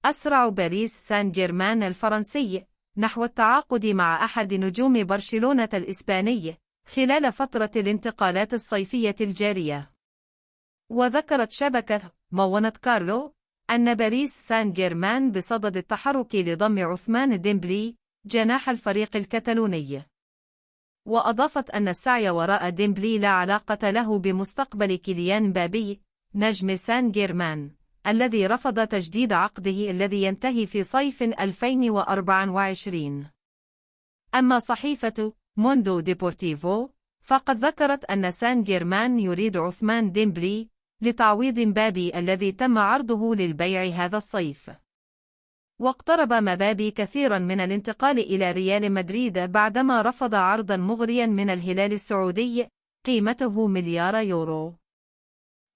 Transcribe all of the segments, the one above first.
أسرع باريس سان جيرمان الفرنسي نحو التعاقد مع أحد نجوم برشلونة الإسباني خلال فترة الانتقالات الصيفية الجارية. وذكرت شبكة مونت كارلو أن باريس سان جيرمان بصدد التحرك لضم عثمان ديمبلي جناح الفريق الكتالوني. وأضافت أن السعي وراء ديمبلي لا علاقة له بمستقبل كيليان مبابي نجم سان جيرمان الذي رفض تجديد عقده الذي ينتهي في صيف 2024. أما صحيفة موندو ديبورتيفو فقد ذكرت أن سان جيرمان يريد عثمان ديمبلي لتعويض مبابي الذي تم عرضه للبيع هذا الصيف. واقترب مبابي كثيرا من الانتقال إلى ريال مدريد بعدما رفض عرضا مغريا من الهلال السعودي قيمته مليار يورو.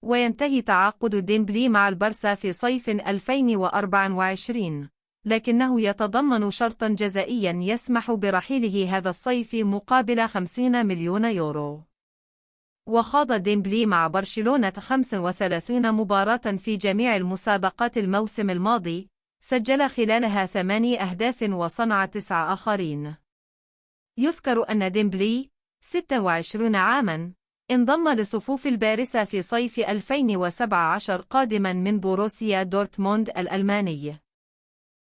وينتهي تعاقد ديمبلي مع البرسا في صيف 2024، لكنه يتضمن شرطا جزائيا يسمح برحيله هذا الصيف مقابل 50 مليون يورو. وخاض ديمبلي مع برشلونة 35 مباراة في جميع المسابقات الموسم الماضي، سجل خلالها 8 أهداف وصنع 9 آخرين. يذكر أن ديمبلي 26 عاما انضم لصفوف البارسا في صيف 2017 قادما من بوروسيا دورتموند الألماني.